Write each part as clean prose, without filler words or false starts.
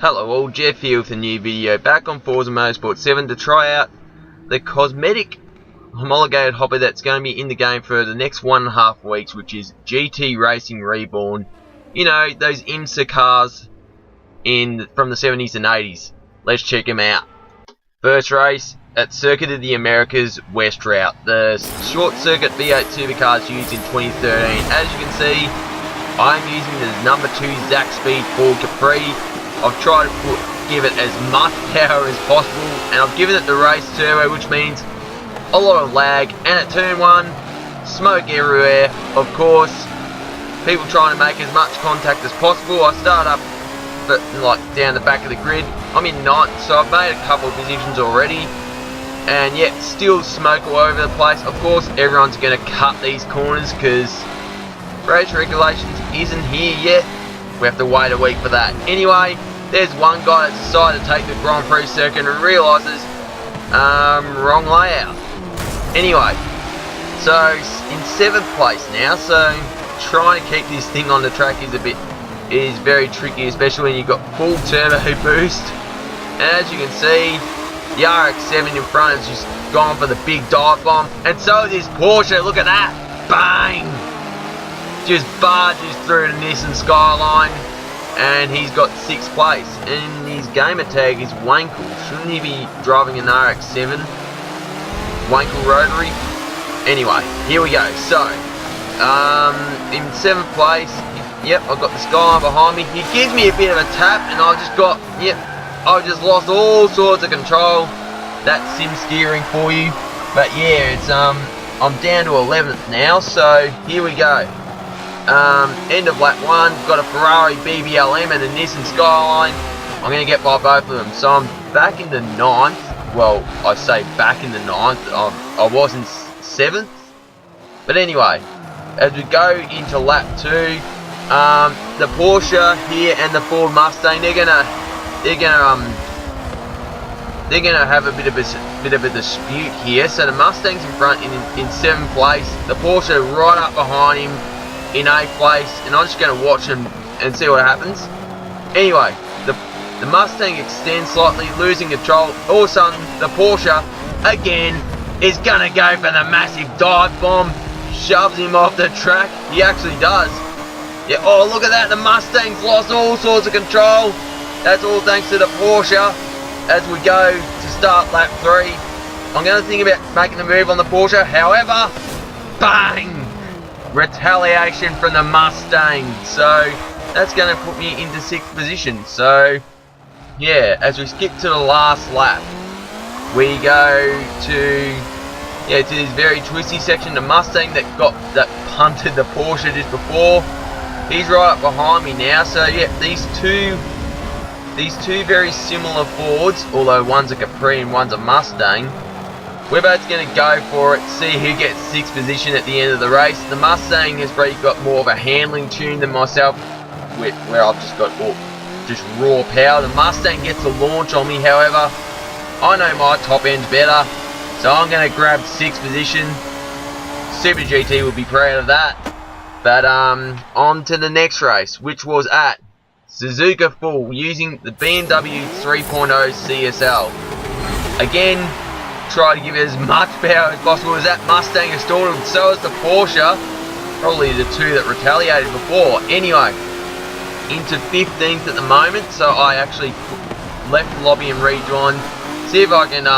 Hello all, Jeff here with a new video back on Forza Motorsport 7 to try out the cosmetic homologated hopper that's going to be in the game for the next 1.5 weeks, which is GT Racing Reborn. You know, those IMSA cars from the 70s and 80s. Let's check them out. First race at Circuit of the Americas West Route. The short circuit V8 supercars used in 2013. As you can see, I'm using the number 2 Zaxpeed Ford Capri. I've tried to give it as much power as possible, and I've given it the race turbo, which means a lot of lag. And at turn 1, smoke everywhere. Of course, people trying to make as much contact as possible. I start up like down the back of the grid. I'm in 9th, so I've made a couple of positions already, and yet still smoke all over the place. Of course, everyone's going to cut these corners because race regulations isn't here yet. We have to wait a week for that. Anyway, there's one guy that's decided to take the Grand Prix circuit and realises wrong layout. Anyway, so in 7th place now, so trying to keep this thing on the track is very tricky, especially when you've got full turbo boost. And as you can see, the RX-7 in front has just gone for the big dive bomb, and so is this Porsche. Look at that, bang! Just barges through the Nissan Skyline, and he's got 6th place. And his gamer tag is Wankle. Shouldn't he be driving an RX-7? Wankle rotary. Anyway, here we go. So, in 7th place, yep, I've got the Skyline behind me. He gives me a bit of a tap, and I've just lost all sorts of control. That's sim steering for you. But yeah, it's I'm down to 11th now. So here we go. End of lap 1, got a Ferrari BBLM and a Nissan Skyline. I'm going to get by both of them. So I'm back in the 9th. Well, I say back in the 9th. I was in 7th. But anyway, as we go into lap 2, the Porsche here and the Ford Mustang, they're gonna have a bit of a dispute here. So the Mustang's in front in 7th place, the Porsche right up behind him in 8th place, and I'm just going to watch him and see what happens. Anyway, the Mustang extends slightly, losing control. All of a sudden, the Porsche again is going to go for the massive dive bomb, shoves him off the track. He actually does. Yeah, oh, look at that, the Mustang's lost all sorts of control. That's all thanks to the Porsche. As we go to start lap 3, I'm going to think about making a move on the Porsche. However, bang! Retaliation from the Mustang. So that's going to put me into 6th position. So yeah, as we skip to the last lap, we go to this very twisty section. The Mustang that punted the Porsche just before, he's right up behind me now. So yeah, these two very similar Fords, although one's a Capri and one's a Mustang, we're both going to go for it, see who gets 6th position at the end of the race. The Mustang has probably got more of a handling tune than myself, where I've just got just raw power. The Mustang gets the launch on me, however, I know my top end's better, so I'm going to grab 6th position. Super GT will be proud of that. But on to the next race, which was at Suzuka Full, using the BMW 3.0 CSL. Again, try to give it as much power as possible. As that Mustang is stalled, and so is the Porsche. Probably the two that retaliated before. Anyway, into 15th at the moment, so I actually left the lobby and rejoined. See if I can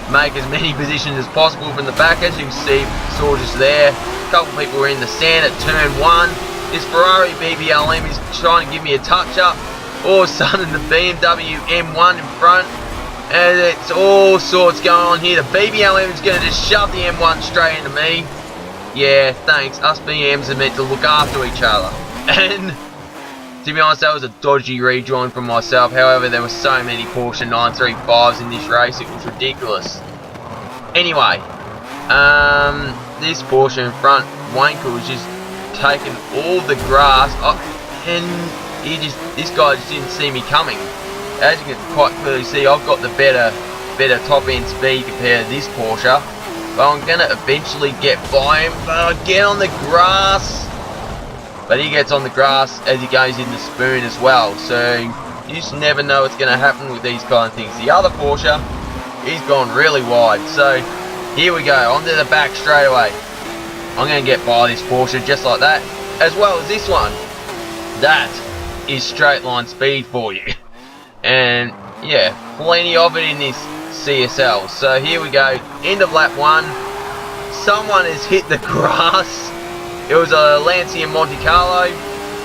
make as many positions as possible from the back. As you can see, saw just there, a couple people were in the sand at turn 1. This Ferrari BBLM is trying to give me a touch up. All of a sudden, the BMW M1 in front, and it's all sorts going on here. The BBLM is going to just shove the M1 straight into me. Yeah, thanks. Us BMs are meant to look after each other. And to be honest, that was a dodgy rejoin from myself. However, there were so many Porsche 935s in this race, it was ridiculous. Anyway, this Porsche in front, Wankle, was just taking all the grass up, and this guy just didn't see me coming. As you can quite clearly see, I've got the better top end speed compared to this Porsche, but I'm going to eventually get by him. But I get on the grass, but he gets on the grass as he goes in the spoon as well. So You just never know what's going to happen with these kind of things. The other Porsche, he's gone really wide. So here we go, onto the back straight away. I'm going to get by this Porsche just like that, as well as this one. That is straight line speed for you. And yeah, plenty of it in this CSL. So here we go, end of lap 1. Someone has hit the grass. It was a LSEM Monte Carlo.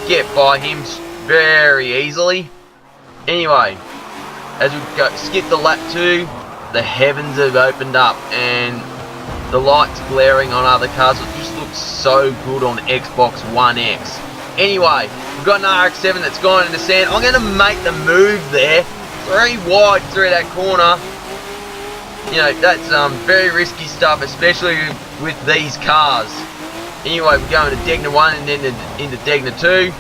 Get by him very easily. Anyway, as we go, skip the lap 2, the heavens have opened up and the lights glaring on other cars. It just looks so good on Xbox One X. Anyway, we've got an RX-7 that's gone in the sand. I'm going to make the move there. Very wide through that corner. You know, that's very risky stuff, especially with these cars. Anyway, we're going to Degna 1 and then into Degna 2.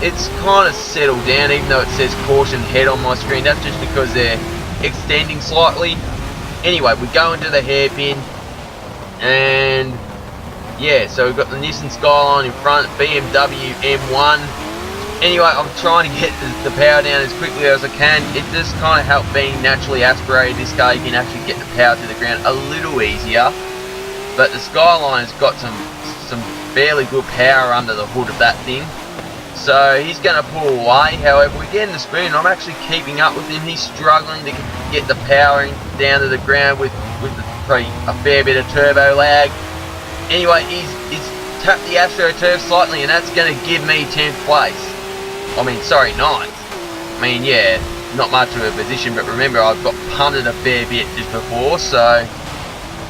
It's kind of settled down, even though it says caution head on my screen. That's just because they're extending slightly. Anyway, we go into the hairpin, and yeah, so we've got the Nissan Skyline in front, BMW M1. Anyway, I'm trying to get the power down as quickly as I can. It does kind of help being naturally aspirated. This car, you can actually get the power to the ground a little easier. But the Skyline's got some fairly good power under the hood of that thing. So he's going to pull away. However, we're getting the spoon. I'm actually keeping up with him. He's struggling to get the power down to the ground with probably a fair bit of turbo lag. Anyway, he's tapped the AstroTurf slightly, and that's going to give me 10th place. I mean, sorry, 9th. I mean, yeah, not much of a position, but remember, I've got punted a fair bit just before, so,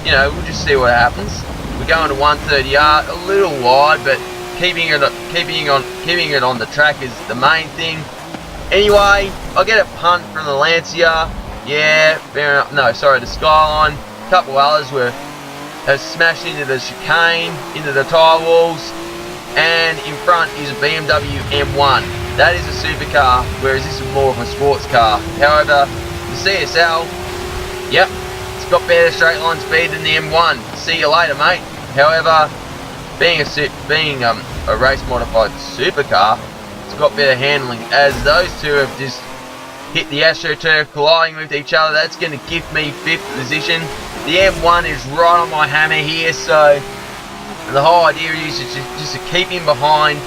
you know, we'll just see what happens. We're going to 130R, a little wide, but keeping it on the track is the main thing. Anyway, I get a punt from the Lancia. Yeah, fair enough. No, sorry, the Skyline. A couple others have smashed into the chicane, into the tyre walls, and in front is a BMW M1. That is a supercar, whereas this is more of a sports car. However, the CSL, yep, it's got better straight line speed than the M1. See you later, mate. However, being a race modified supercar, it's got better handling, as those two have just hit the AstroTurf colliding with each other. That's going to give me 5th position. The M1 is right on my hammer here, so the whole idea is just to keep him behind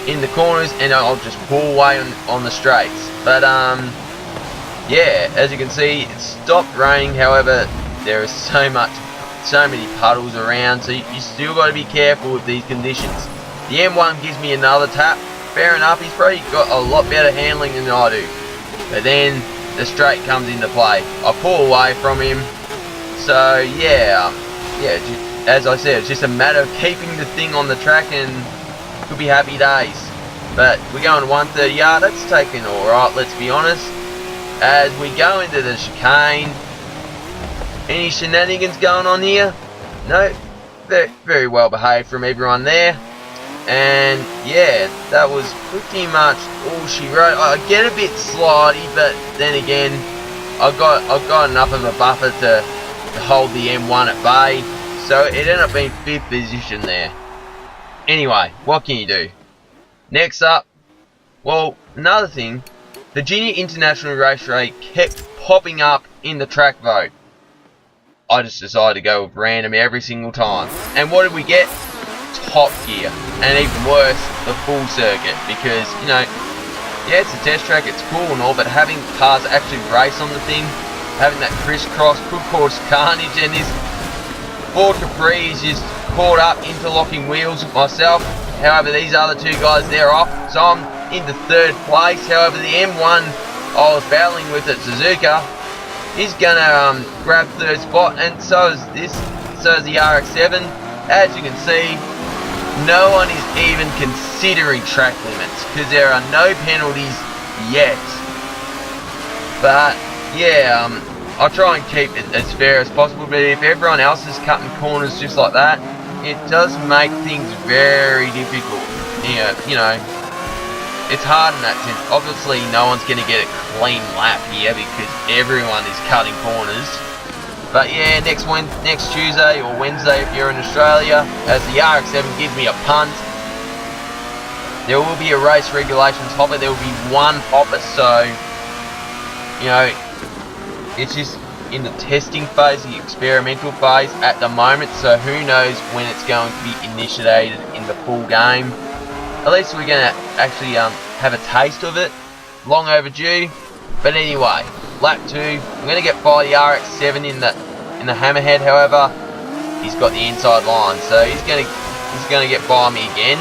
in the corners, and I'll just pull away on the straights. But yeah, as you can see, it stopped raining. However, there is so many puddles around, so you still got to be careful with these conditions. The M1 gives me another tap. Fair enough, he's probably got a lot better handling than I do. But then the straight comes into play. I pull away from him. So yeah, as I said, it's just a matter of keeping the thing on the track, and could be happy days. But we're going to 130R. That's taken alright, let's be honest. As we go into the chicane, any shenanigans going on here? No, very, very well behaved from everyone there. And yeah, that was pretty much all she wrote. I get a bit slidey, but then again, I've got enough of a buffer to hold the M1 at bay. So it ended up being 5th position there. Anyway, what can you do? Next up, well, another thing, Virginia International Raceway kept popping up in the track vote. I just decided to go with random every single time. And what did we get? Top Gear. And even worse, the full circuit. Because, you know, yeah, it's a test track, it's cool and all, but having cars actually race on the thing, having that crisscross, could cause carnage, and this Ford Capri is just caught up interlocking wheels with myself. However, these other two guys, they're off, so I'm into 3rd place. However, the M1 I was battling with at Suzuka, he's gonna grab 3rd spot, and so is the RX-7. As you can see, no one is even considering track limits, because there are no penalties yet. But yeah, I'll try and keep it as fair as possible, but if everyone else is cutting corners just like that, it does make things very difficult. Yeah, you know, it's hard in that sense. Obviously, no one's going to get a clean lap here because everyone is cutting corners. But yeah, next Tuesday or Wednesday if you're in Australia, as the RX-7 gives me a punt, There will be a race regulations hopper. There will be one hopper, so you know, it's just in the testing phase, the experimental phase at the moment. So who knows when it's going to be initiated in the full game. At least we're going to actually have a taste of it. Long overdue. But anyway, lap 2. I'm going to get by the RX-7 in the hammerhead. However, he's got the inside line, so he's going to get by me again.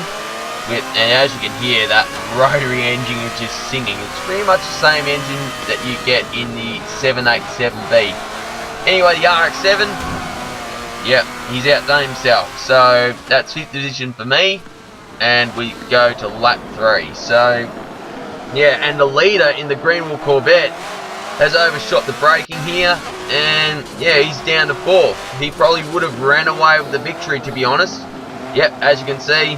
And as you can hear, that rotary engine is just singing. It's pretty much the same engine that you get in the 787B. Anyway, the RX-7, yep, he's outdone himself. So that's 5th position for me, and we go to lap 3. So yeah, and the leader in the Greenwall Corvette has overshot the braking here, and yeah, he's down to 4th. He probably would have ran away with the victory, to be honest. Yep, as you can see.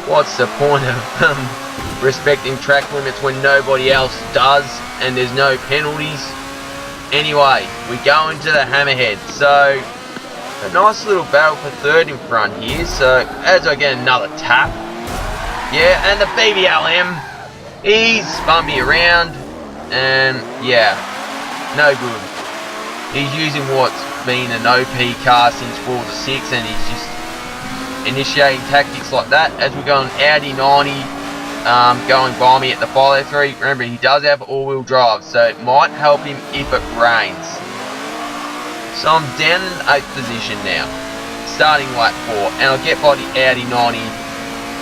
What's the point of respecting track limits when nobody else does and there's no penalties? Anyway, we go into the hammerhead. So, a nice little battle for 3rd in front here. So, as I get another tap. Yeah, and the BBLM, he's spun me around. And, yeah, no good. He's using what's been an OP car since Forza 6, and he's just initiating tactics like that. As we go on Audi 90 going by me at the follow-through. Remember, he does have all-wheel drive, so it might help him if it rains. So I'm down in 8th position now, starting lap 4, and I'll get by the Audi 90,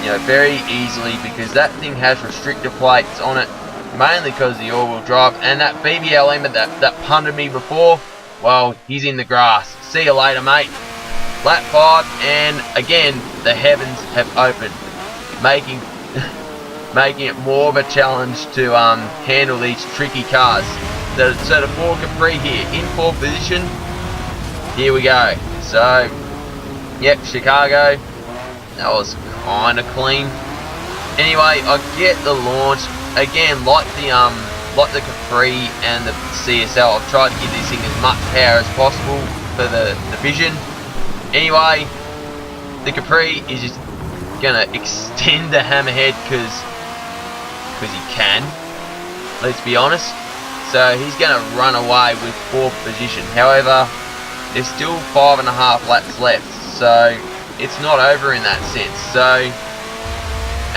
you know, very easily, because that thing has restrictor plates on it, mainly because of the all-wheel drive. And that BBLM that punted me before, well, he's in the grass. See you later, mate. Lap 5, and again the heavens have opened, making it more of a challenge to handle these tricky cars. So the Ford Capri here in 4th position. Here we go. So yep, Chicago. That was kind of clean. Anyway, I get the launch again, like the Capri and the CSL. I've tried to give this thing as much power as possible for the vision. Anyway, the Capri is just gonna extend the hammerhead because he can. Let's be honest. So he's gonna run away with 4th position. However, there's still 5.5 laps left, so it's not over in that sense. So,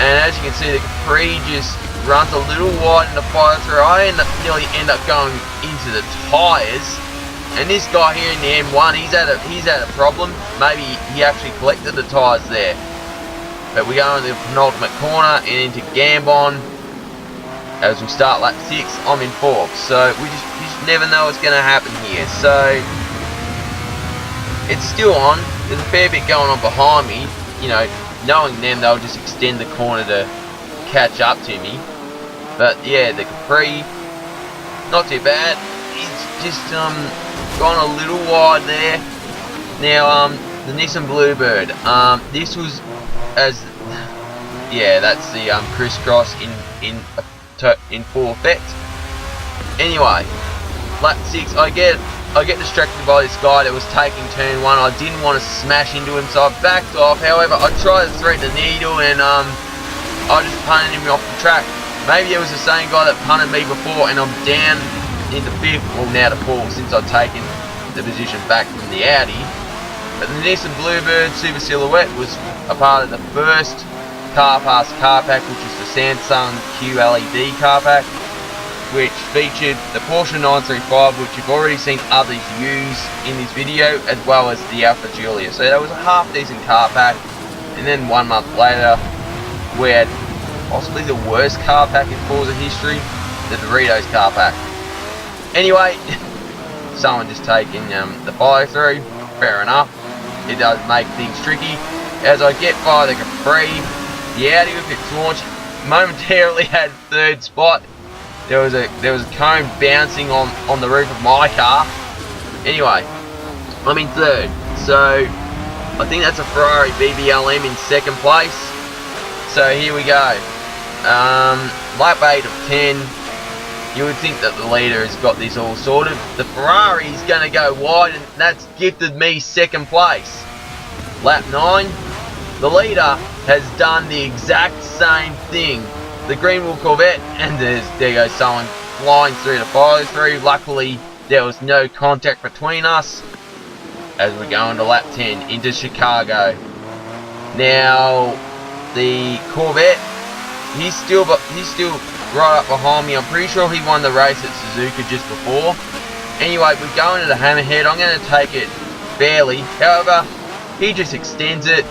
and as you can see, the Capri just runs a little wide in the follow-through. I nearly end up going into the tyres. And this guy here in the M1, he's had a problem. Maybe he actually collected the tyres there. But we go into the penultimate corner and into Gambon. As we start lap 6, I'm in 4th. So you just never know what's going to happen here. So it's still on. There's a fair bit going on behind me. You know, knowing them, they'll just extend the corner to catch up to me. But yeah, the Capri, not too bad. He's just gone a little wide there. Now the Nissan Bluebird, this was that's the crisscross in full effect. Anyway, lap 6, I get distracted by this guy that was taking turn 1. I didn't want to smash into him, so I backed off. However, I tried to thread the needle, and I just punted him off the track. Maybe it was the same guy that punted me before, and I'm down into 5th, well now to 4th, since I've taken the position back from the Audi. But the Nissan Bluebird Super Silhouette was a part of the first Car Pass car pack, which is the Samsung QLED car pack, which featured the Porsche 935, which you've already seen others use in this video, as well as the Alfa Giulia. So that was a half decent car pack. And then 1 month later, we had possibly the worst car pack in Forza history, the Doritos car pack. Anyway, someone just taking the follow-through, fair enough. It does make things tricky. As I get by the Capri, the Audi with its launch momentarily had 3rd spot. There was a cone bouncing on the roof of my car. Anyway, I'm in 3rd. So I think that's a Ferrari BBLM in 2nd place. So here we go. Lap 8 of 10. You would think that the leader has got this all sorted. The Ferrari is going to go wide, and that's gifted me 2nd place. Lap 9, the leader has done the exact same thing. The Greenwood Corvette, and there goes someone flying through the follow-through. Luckily, there was no contact between us as we go into lap 10 into Chicago. Now, the Corvette, he's still right up behind me. I'm pretty sure he won the race at Suzuka just before. Anyway, we go into the hammerhead. I'm going to take it barely. However, he just extends it.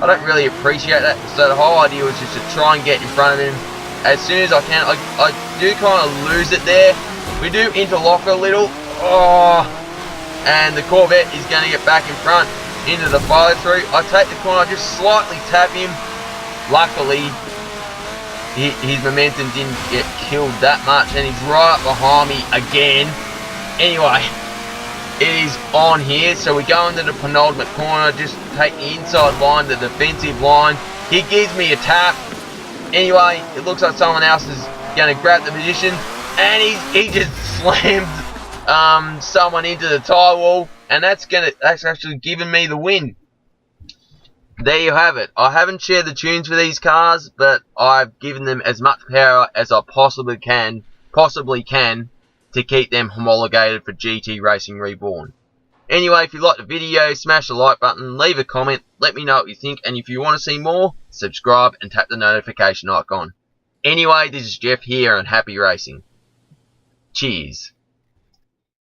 I don't really appreciate that. So the whole idea was just to try and get in front of him as soon as I can. I do kind of lose it there. We do interlock a little. Oh, and the Corvette is going to get back in front into the follow through. I take the corner, I just slightly tap him. Luckily, his momentum didn't get killed that much, and he's right up behind me again. Anyway, it is on here, so we go into the penultimate corner, just take the inside line, the defensive line. He gives me a tap. Anyway, it looks like someone else is going to grab the position, and he just slams someone into the tyre wall, and that's actually given me the win. There you have it. I haven't shared the tunes for these cars, but I've given them as much power as I possibly can to keep them homologated for GT Racing Reborn. Anyway, if you liked the video, smash the like button, leave a comment, let me know what you think, and if you want to see more, subscribe and tap the notification icon. Anyway, this is Jeff here, and happy racing. Cheers.